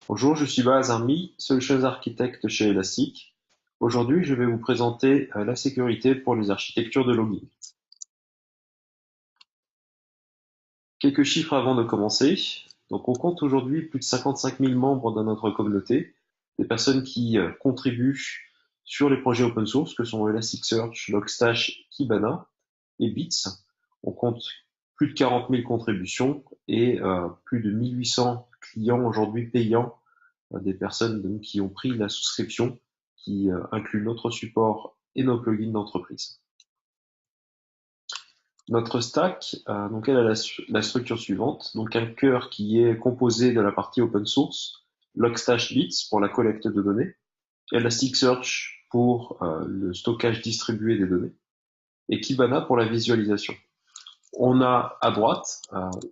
Bonjour, je suis Baaz Armi, Solutions Architect chez Elastic. Aujourd'hui, je vais vous présenter la sécurité pour les architectures de logging. Quelques chiffres avant de commencer. Donc, on compte aujourd'hui plus de 55 000 membres dans notre communauté, des personnes qui contribuent sur les projets open source que sont Elasticsearch, Logstash, Kibana et Bits. On compte plus de 40 000 contributions et plus de 1800 clients aujourd'hui payants, des personnes donc, qui ont pris la souscription qui inclut notre support et nos plugins d'entreprise. Notre stack, donc elle a la structure suivante, donc un cœur qui est composé de la partie open source, Logstash Bits pour la collecte de données, Elasticsearch pour le stockage distribué des données, et Kibana pour la visualisation. On a à droite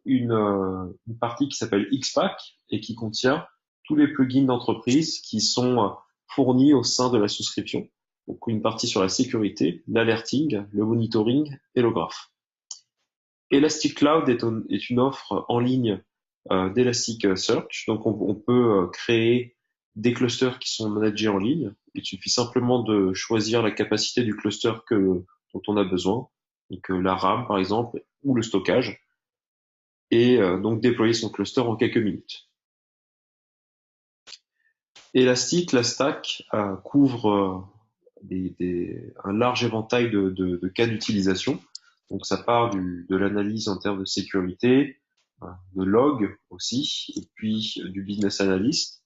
une partie qui s'appelle Xpack et qui contient tous les plugins d'entreprise qui sont fournis au sein de la souscription. Donc une partie sur la sécurité, l'alerting, le monitoring et le graph. Elastic Cloud est une offre en ligne d'Elasticsearch. Donc on peut créer des clusters qui sont managés en ligne. Il suffit simplement de choisir la capacité du cluster dont on a besoin, donc la RAM par exemple, ou le stockage, et donc déployer son cluster en quelques minutes. Elastic, la stack, couvre un large éventail de cas d'utilisation. Donc ça part de l'analyse en termes de sécurité, de log aussi, et puis du business analyst.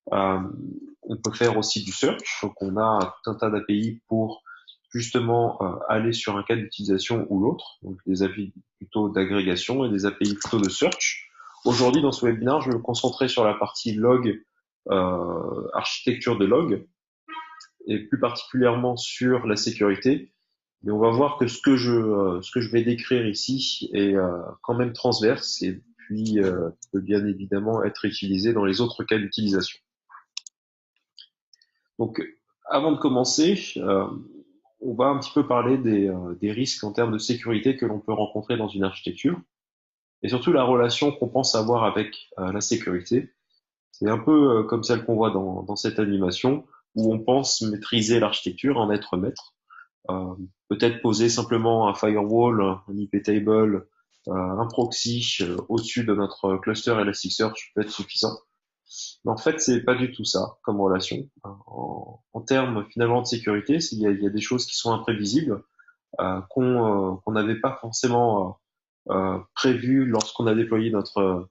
On peut faire aussi du search, donc on a tout un tas d'API pour justement aller sur un cas d'utilisation ou l'autre, donc des API plutôt d'agrégation et des API plutôt de search. Aujourd'hui, dans ce webinaire, je vais me concentrer sur la partie log, architecture de log, et plus particulièrement sur la sécurité. Mais on va voir que ce que je vais décrire ici est quand même transverse et puis peut bien évidemment être utilisé dans les autres cas d'utilisation. Donc, avant de commencer, on va un petit peu parler des risques en termes de sécurité que l'on peut rencontrer dans une architecture et surtout la relation qu'on pense avoir avec la sécurité. C'est un peu comme celle qu'on voit dans cette animation où on pense maîtriser l'architecture, en être maître. Peut-être poser simplement un firewall, un IP table, un proxy au-dessus de notre cluster Elasticsearch peut être suffisant. Mais en fait, c'est pas du tout ça comme relation. En termes finalement de sécurité, il y a des choses qui sont imprévisibles, qu'on n'avait pas forcément prévues lorsqu'on a déployé notre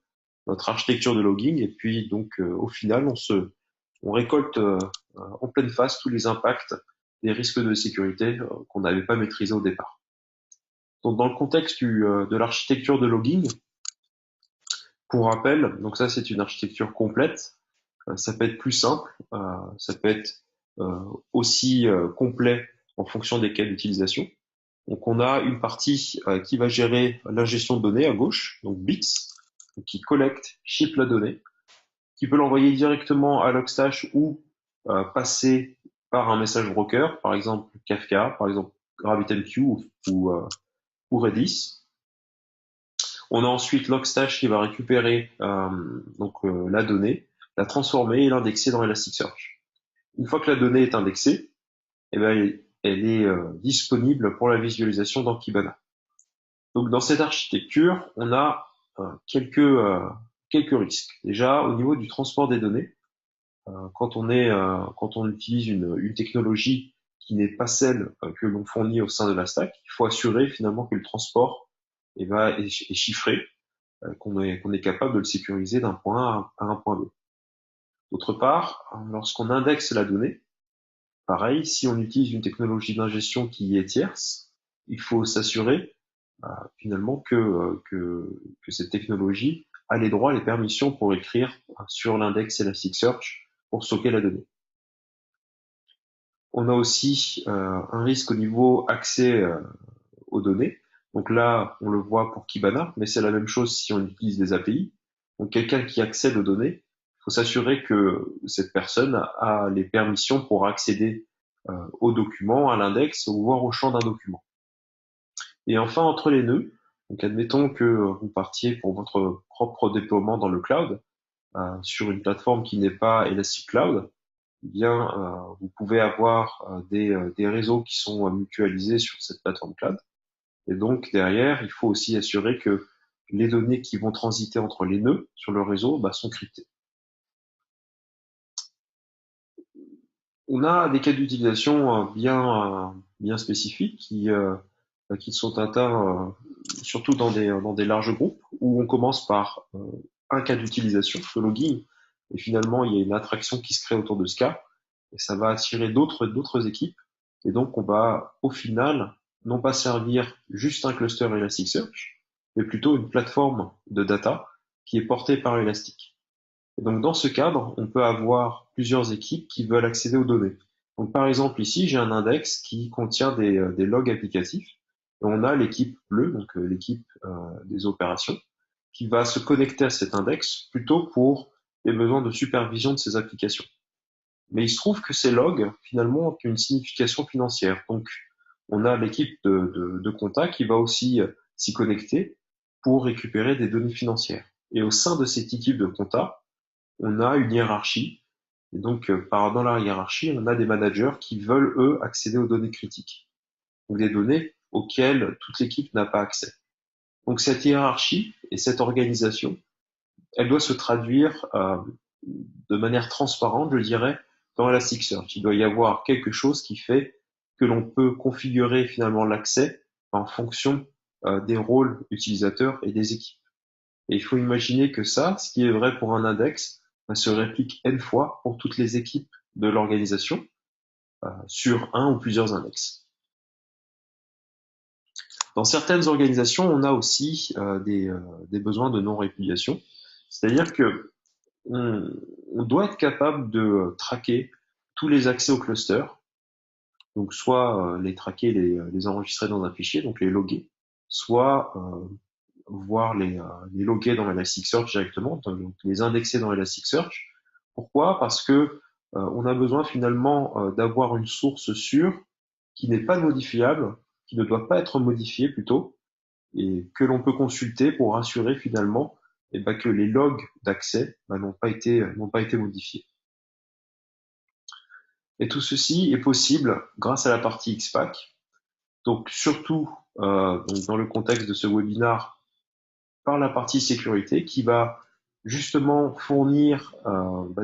architecture de logging. Et puis donc au final, on récolte en pleine face tous les impacts des risques de sécurité qu'on n'avait pas maîtrisés au départ. Donc dans le contexte de l'architecture de logging, pour rappel, donc ça c'est une architecture complète. Ça peut être plus simple, ça peut être aussi complet en fonction des cas d'utilisation. Donc on a une partie qui va gérer l'ingestion de données à gauche, donc bits, qui collecte, ship la donnée, qui peut l'envoyer directement à Logstash ou passer par un message broker, par exemple Kafka, par exemple RabbitMQ ou Redis. On a ensuite Logstash qui va récupérer la donnée, la transformer et l'indexer dans Elasticsearch. Une fois que la donnée est indexée, eh ben, elle est disponible pour la visualisation dans Kibana. Donc dans cette architecture, on a quelques risques. Déjà au niveau du transport des données, quand on utilise une technologie qui n'est pas celle que l'on fournit au sein de la stack, il faut assurer finalement que le transport est chiffré, qu'on est capable de le sécuriser d'un point A à un point B. D'autre part, lorsqu'on indexe la donnée, pareil, si on utilise une technologie d'ingestion qui est tierce, il faut s'assurer finalement que cette technologie a les droits, les permissions pour écrire sur l'index Elasticsearch pour stocker la donnée. On a aussi un risque au niveau accès aux données. Donc là, on le voit pour Kibana, mais c'est la même chose si on utilise des API. Donc quelqu'un qui accède aux données, il faut s'assurer que cette personne a les permissions pour accéder aux documents, à l'index, ou voire au champ d'un document. Et enfin, entre les nœuds, donc admettons que vous partiez pour votre propre déploiement dans le cloud, sur une plateforme qui n'est pas Elastic Cloud, eh bien, vous pouvez avoir des réseaux qui sont mutualisés sur cette plateforme cloud. Et donc, derrière, il faut aussi assurer que les données qui vont transiter entre les nœuds sur le réseau sont cryptées. On a des cas d'utilisation bien spécifiques qui sont atteints surtout dans des larges groupes où on commence par un cas d'utilisation, le login, et finalement il y a une attraction qui se crée autour de ce cas et ça va attirer d'autres équipes et donc on va au final non pas servir juste un cluster Elasticsearch, mais plutôt une plateforme de data qui est portée par Elastic. Et donc dans ce cadre, on peut avoir plusieurs équipes qui veulent accéder aux données. Donc par exemple ici, j'ai un index qui contient des logs applicatifs. Et on a l'équipe bleue, donc l'équipe des opérations, qui va se connecter à cet index plutôt pour les besoins de supervision de ces applications. Mais il se trouve que ces logs, finalement, ont une signification financière. Donc on a l'équipe de compta qui va aussi s'y connecter pour récupérer des données financières. Et au sein de cette équipe de compta, on a une hiérarchie. Et donc, dans la hiérarchie, on a des managers qui veulent, eux, accéder aux données critiques. Donc, des données auxquelles toute l'équipe n'a pas accès. Donc, cette hiérarchie et cette organisation, elle doit se traduire de manière transparente, je dirais, dans Elasticsearch. Il doit y avoir quelque chose qui fait que l'on peut configurer finalement l'accès en fonction des rôles utilisateurs et des équipes. Et il faut imaginer que ça, ce qui est vrai pour un index, se réplique n fois pour toutes les équipes de l'organisation sur un ou plusieurs index. Dans certaines organisations, on a aussi des besoins de non-répudiation, c'est-à-dire que on doit être capable de traquer tous les accès au cluster, donc soit les traquer, les enregistrer dans un fichier, donc les loguer, soit voir les loguer dans Elasticsearch directement, donc les indexer dans Elasticsearch. Pourquoi? Parce que on a besoin finalement d'avoir une source sûre qui n'est pas modifiable, qui ne doit pas être modifiée plutôt, et que l'on peut consulter pour assurer finalement que les logs d'accès n'ont pas été modifiés. Et tout ceci est possible grâce à la partie XPack. Donc surtout donc dans le contexte de ce webinaire, par la partie sécurité qui va justement fournir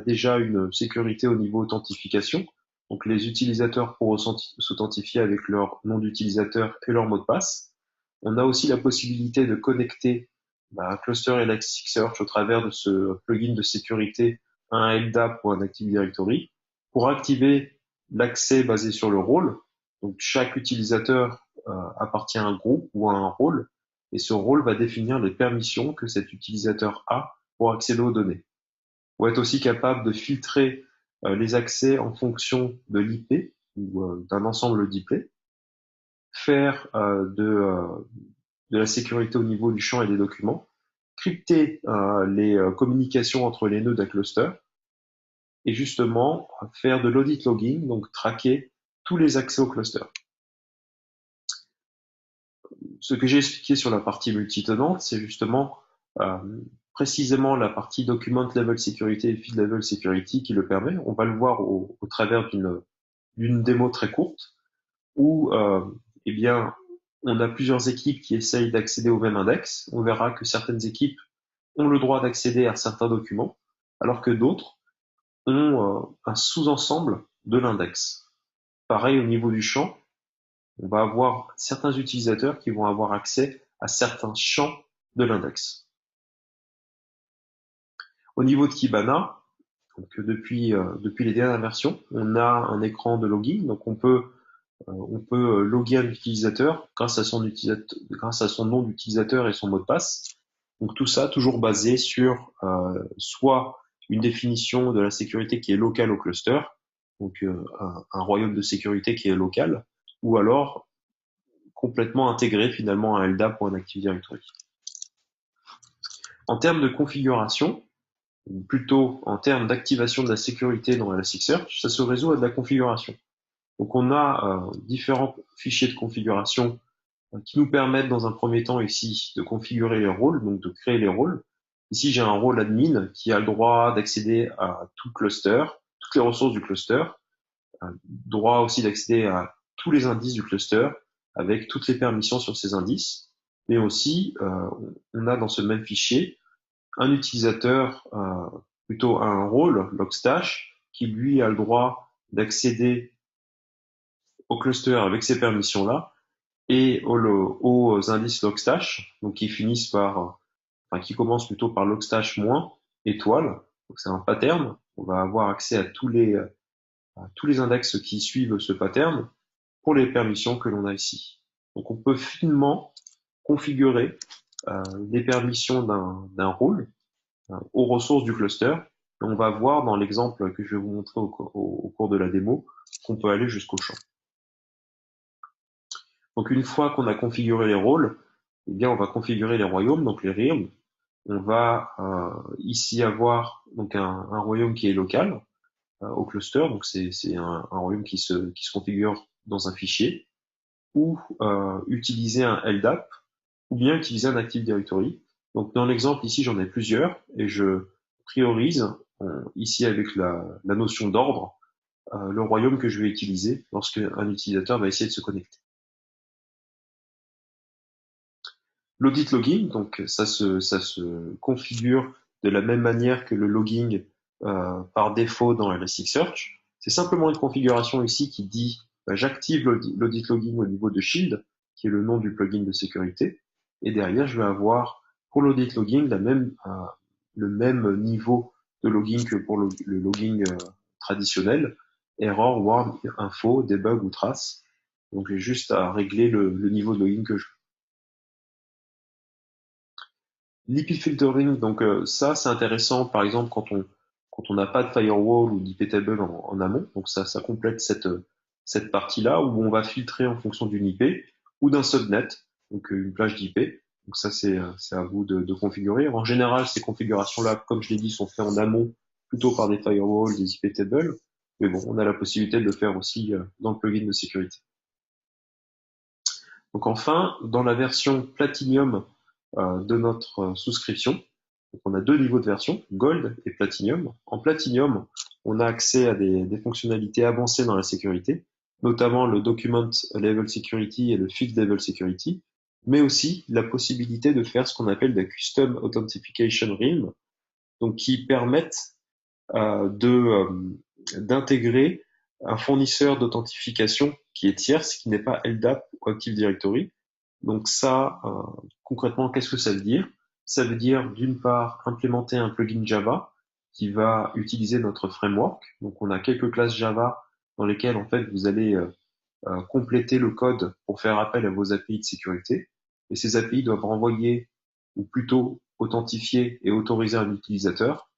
déjà une sécurité au niveau authentification. Donc les utilisateurs pourront s'authentifier avec leur nom d'utilisateur et leur mot de passe. On a aussi la possibilité de connecter un cluster Elasticsearch au travers de ce plugin de sécurité à un LDAP ou un Active Directory pour activer l'accès basé sur le rôle. Donc chaque utilisateur appartient à un groupe ou à un rôle et ce rôle va définir les permissions que cet utilisateur a pour accéder aux données. On va être aussi capable de filtrer les accès en fonction de l'IP ou d'un ensemble d'IP, faire de la sécurité au niveau du champ et des documents, crypter les communications entre les nœuds d'un cluster et justement faire de l'audit logging, donc traquer tous les accès au cluster. Ce que j'ai expliqué sur la partie multitenante, c'est justement précisément la partie document level security et feed level security qui le permet. On va le voir au travers d'une démo très courte où eh bien, on a plusieurs équipes qui essayent d'accéder au même index. On verra que certaines équipes ont le droit d'accéder à certains documents, alors que d'autres ont un sous-ensemble de l'index. Pareil au niveau du champ, on va avoir certains utilisateurs qui vont avoir accès à certains champs de l'index. Au niveau de Kibana, donc depuis les dernières versions, on a un écran de login, donc on peut loguer un utilisateur grâce à son nom d'utilisateur et son mot de passe. Donc tout ça toujours basé sur soit une définition de la sécurité qui est locale au cluster, donc un royaume de sécurité qui est local, ou alors complètement intégré finalement à un LDAP ou un Active Directory. En termes de configuration, ou plutôt en termes d'activation de la sécurité dans Elasticsearch, ça se résout à de la configuration. Donc on a différents fichiers de configuration qui nous permettent dans un premier temps ici de configurer les rôles, donc de créer les rôles. Ici, j'ai un rôle admin qui a le droit d'accéder à tout cluster, toutes les ressources du cluster, droit aussi d'accéder à tous les indices du cluster avec toutes les permissions sur ces indices. Mais aussi, on a dans ce même fichier un utilisateur, plutôt un rôle, Logstash, qui lui a le droit d'accéder au cluster avec ces permissions-là et aux indices Logstash, donc qui finissent par, enfin qui commencent plutôt par Logstash moins étoile. Donc c'est un pattern. On va avoir accès à tous les index qui suivent ce pattern pour les permissions que l'on a ici. Donc on peut finement configurer les permissions d'un rôle aux ressources du cluster. Et on va voir dans l'exemple que je vais vous montrer au cours de la démo qu'on peut aller jusqu'au champ. Donc une fois qu'on a configuré les rôles, eh bien on va configurer les royaumes, donc les realms. On va ici avoir donc un royaume qui est local au cluster, donc c'est un royaume qui se configure dans un fichier, ou utiliser un LDAP, ou bien utiliser un Active Directory. Donc dans l'exemple ici, j'en ai plusieurs, et je priorise ici avec la notion d'ordre le royaume que je vais utiliser lorsque un utilisateur va essayer de se connecter. L'audit logging, donc ça se configure de la même manière que le logging par défaut dans Elasticsearch. C'est simplement une configuration ici qui dit j'active l'audit logging au niveau de Shield, qui est le nom du plugin de sécurité, et derrière je vais avoir pour l'audit logging le même niveau de logging que pour le logging traditionnel, error, warn, info, debug ou trace. Donc j'ai juste à régler le niveau de logging que je veux. L'IP filtering, donc ça c'est intéressant par exemple quand on n'a pas de firewall ou d'IP table en amont, donc ça complète cette partie-là où on va filtrer en fonction d'une IP ou d'un subnet, donc une plage d'IP. Donc ça c'est à vous de configurer. En général, ces configurations-là, comme je l'ai dit, sont faites en amont plutôt par des firewalls, des IP tables, mais bon, on a la possibilité de le faire aussi dans le plugin de sécurité. Donc enfin, dans la version Platinum de notre souscription, donc on a deux niveaux de version, Gold et Platinum. En Platinum, on a accès à des fonctionnalités avancées dans la sécurité, notamment le Document Level Security et le Field Level Security, mais aussi la possibilité de faire ce qu'on appelle des Custom Authentication Realm, donc qui permettent d'intégrer un fournisseur d'authentification qui est tierce, qui n'est pas LDAP ou Active Directory. Donc ça, concrètement, qu'est-ce que ça veut dire? Ça veut dire, d'une part, implémenter un plugin Java qui va utiliser notre framework. Donc on a quelques classes Java dans lesquelles, en fait, vous allez compléter le code pour faire appel à vos API de sécurité. Et ces API doivent renvoyer, ou plutôt authentifier et autoriser un utilisateur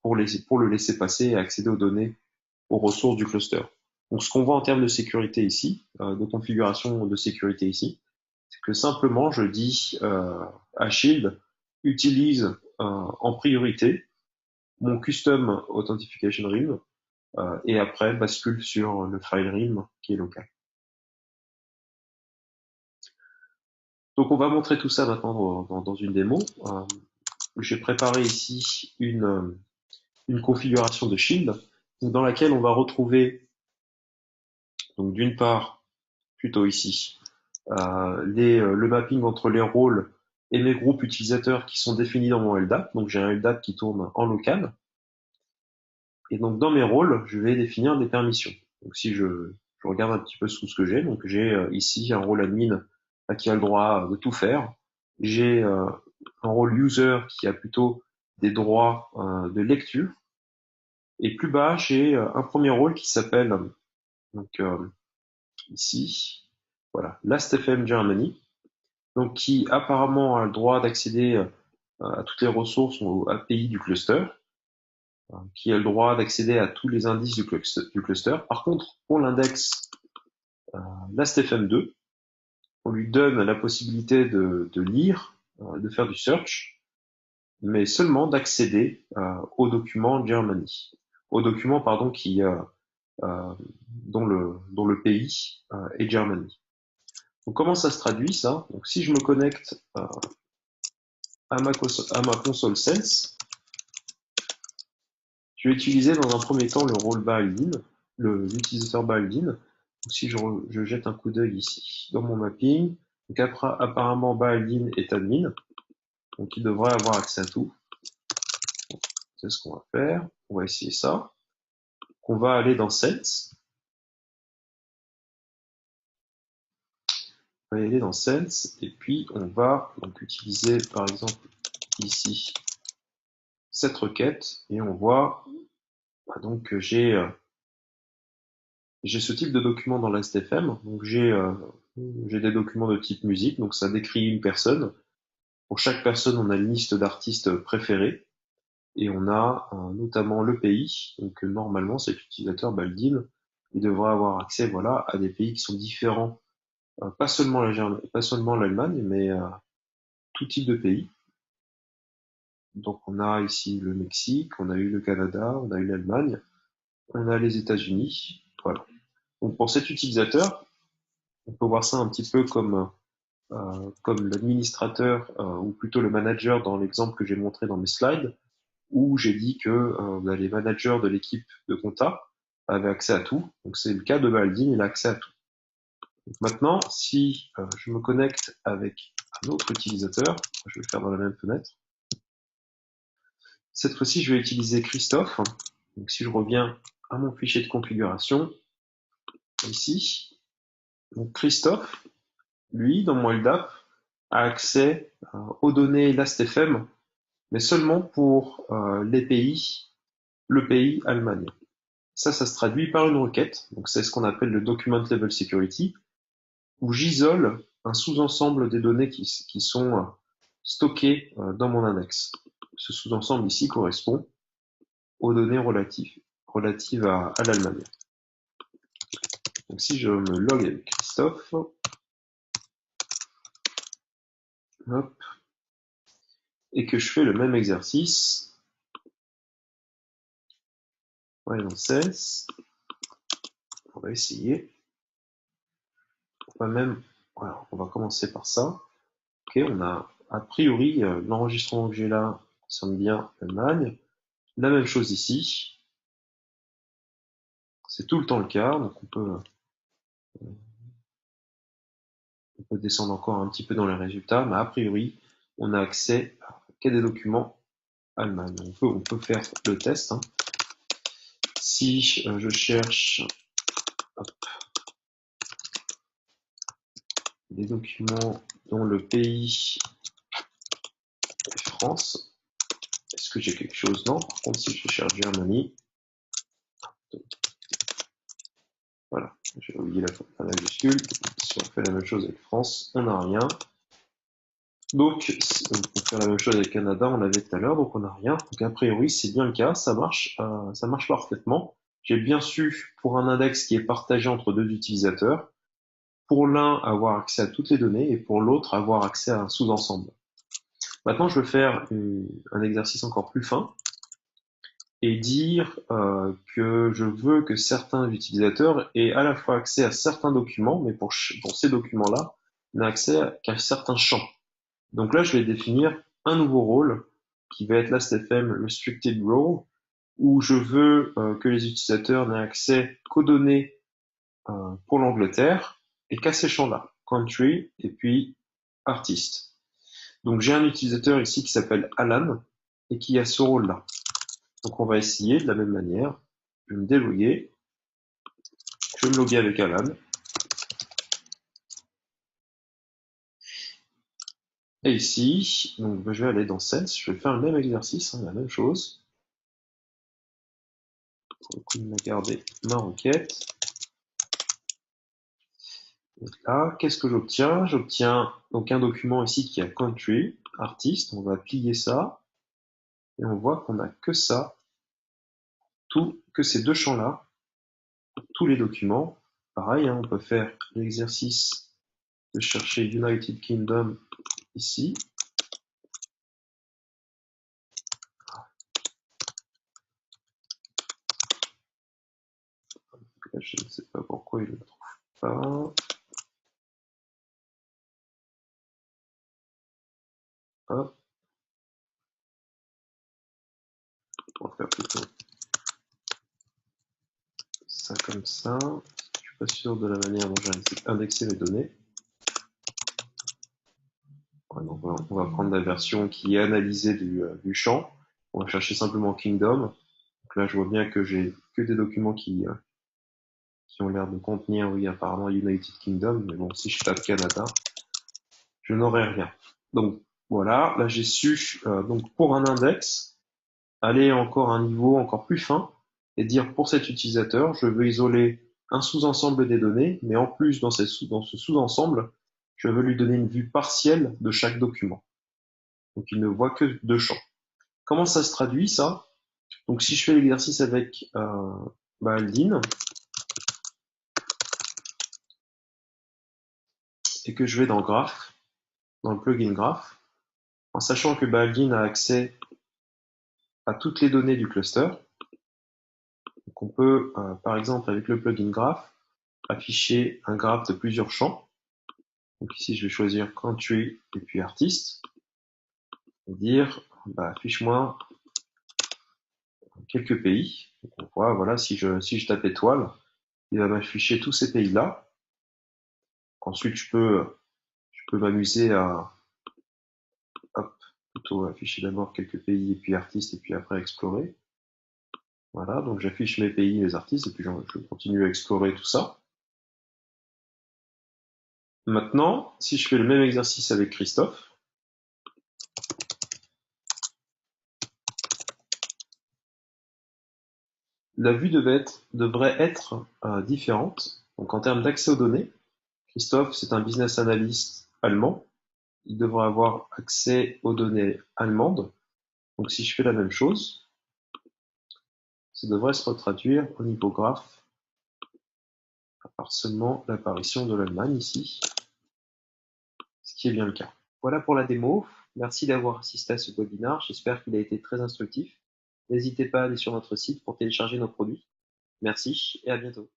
pour le laisser passer et accéder aux données, aux ressources du cluster. Donc ce qu'on voit en termes de sécurité ici, de configuration de sécurité ici, c'est que simplement je dis à Shield, utilise en priorité mon custom authentification realm et après bascule sur le file realm qui est local. Donc on va montrer tout ça maintenant dans une démo. J'ai préparé ici une configuration de Shield dans laquelle on va retrouver donc d'une part, plutôt ici, le mapping entre les rôles et mes groupes utilisateurs qui sont définis dans mon LDAP. Donc j'ai un LDAP qui tourne en local. Et donc dans mes rôles, je vais définir des permissions. Donc si je regarde un petit peu sous ce que j'ai, donc j'ai ici un rôle admin qui a le droit de tout faire. J'ai un rôle user qui a plutôt des droits de lecture. Et plus bas, j'ai un premier rôle qui s'appelle donc ici, voilà, Last.fm Germany, donc qui apparemment a le droit d'accéder à toutes les ressources aux API du cluster, qui a le droit d'accéder à tous les indices du cluster. Par contre, pour l'index Last.fm2, on lui donne la possibilité de lire, de faire du search, mais seulement d'accéder au document Germany, au document pardon dont le pays est Germany. Donc comment ça se traduit ça? Donc si je me connecte à ma console Sense, je vais utiliser dans un premier temps le rôle Baldin, l'utilisateur Baldin. Donc, si je jette un coup d'œil ici dans mon mapping, donc apparemment Baldin est admin, donc il devrait avoir accès à tout. C'est ce qu'on va faire. On va essayer ça. On va aller dans Sense. On va y aller dans Sense et puis on va donc utiliser par exemple ici cette requête et on voit donc que j'ai ce type de document dans l'ASTFM. Donc j'ai des documents de type musique, donc ça décrit une personne. Pour chaque personne, on a une liste d'artistes préférés et on a notamment le pays. Donc normalement, cet utilisateur Baldin, il devrait avoir accès voilà à des pays qui sont différents, pas seulement l'Allemagne, mais tout type de pays. Donc on a ici le Mexique, on a eu le Canada, on a eu l'Allemagne, on a les États-Unis. Voilà. Donc pour cet utilisateur, on peut voir ça un petit peu comme l'administrateur ou plutôt le manager dans l'exemple que j'ai montré dans mes slides, où j'ai dit que les managers de l'équipe de compta avaient accès à tout. Donc c'est le cas de Baldin, il a accès à tout. Donc maintenant, si je me connecte avec un autre utilisateur, je vais le faire dans la même fenêtre. Cette fois-ci, je vais utiliser Christophe. Donc si je reviens à mon fichier de configuration, ici, donc Christophe, lui, dans mon LDAP, a accès aux données Last.fm, mais seulement pour les pays, le pays Allemagne. Ça se traduit par une requête, donc c'est ce qu'on appelle le Document Level Security, où j'isole un sous-ensemble des données qui sont stockées dans mon index. Ce sous-ensemble ici correspond aux données relatives à l'Allemagne. Donc si je me log avec Christophe, hop, et que je fais le même exercice, voyons cesse, on va essayer. Voilà, on va commencer par ça. Ok, on a a priori l'enregistrement que j'ai là concerne bien l'Allemagne. La même chose ici. C'est tout le temps le cas, donc on peut descendre encore un petit peu dans les résultats, mais a priori, on a accès qu'à des documents Allemagne. On peut faire le test. Hein. Si je cherche hop, des documents dont le pays est France, est-ce que j'ai quelque chose? Non. Par contre, si je cherche Germany, voilà, j'ai oublié la majuscule. Si on fait la même chose avec France, on n'a rien. Donc, on peut faire la même chose avec Canada, on l'avait tout à l'heure, donc on n'a rien. Donc a priori, c'est bien le cas, ça marche parfaitement. J'ai bien su, pour un index qui est partagé entre deux utilisateurs, pour l'un avoir accès à toutes les données et pour l'autre avoir accès à un sous-ensemble. Maintenant, je vais faire un exercice encore plus fin et dire que je veux que certains utilisateurs aient à la fois accès à certains documents, mais pour ces documents-là, n'aient accès qu'à certains champs. Donc là, je vais définir un nouveau rôle qui va être Last.fm Restricted Role, où je veux que les utilisateurs n'aient accès qu'aux données pour l'Angleterre et qu'à ces champs-là, country et puis artist. Donc j'ai un utilisateur ici qui s'appelle Alan et qui a ce rôle-là. Donc on va essayer de la même manière. Je vais me déloguer. Je vais me loguer avec Alan. Et ici, donc, je vais aller dans Sense, je vais faire le même exercice, hein, la même chose. Pour le coup, il m'a gardé ma requête. Donc là, qu'est-ce que j'obtiens? J'obtiens donc un document ici qui a country, artist, on va plier ça, et on voit qu'on n'a que ça, que ces deux champs-là, tous les documents. Pareil, hein, on peut faire l'exercice de chercher United Kingdom ici. Là, je ne sais pas pourquoi il ne le trouve pas. Hop. On va faire plutôt ça comme ça. Je suis pas sûr de la manière dont j'ai indexé les données. Ouais, donc on va prendre la version qui est analysée du champ. On va chercher simplement Kingdom. Donc là, je vois bien que j'ai que des documents qui ont l'air de contenir, oui, apparemment United Kingdom. Mais bon, si je tape Canada, je n'aurai rien. Donc voilà, là j'ai su, donc pour un index, aller encore à un niveau encore plus fin et dire pour cet utilisateur, je veux isoler un sous-ensemble des données, mais en plus dans ce sous-ensemble, je veux lui donner une vue partielle de chaque document. Donc il ne voit que deux champs. Comment ça se traduit ça? Donc si je fais l'exercice avec Aldine et que je vais dans Graph, dans le plugin Graph, en sachant que Aldine a accès à toutes les données du cluster, donc on peut par exemple avec le plugin Graph afficher un graphe de plusieurs champs. Donc ici, je vais choisir country et puis artiste et dire affiche-moi quelques pays. Donc on voit, voilà, si je tape étoile, il va m'afficher tous ces pays-là. Ensuite, je peux m'amuser à plutôt afficher d'abord quelques pays et puis artistes et puis après explorer. Voilà, donc j'affiche mes pays, les artistes et puis je continue à explorer tout ça. Maintenant, si je fais le même exercice avec Christophe, la vue devrait être différente. Donc en termes d'accès aux données, Christophe, c'est un business analyst allemand. Il devrait avoir accès aux données allemandes. Donc si je fais la même chose, ça devrait se retraduire au niveau graphe, à part seulement l'apparition de l'Allemagne ici, ce qui est bien le cas. Voilà pour la démo. Merci d'avoir assisté à ce webinaire. J'espère qu'il a été très instructif. N'hésitez pas à aller sur notre site pour télécharger nos produits. Merci et à bientôt.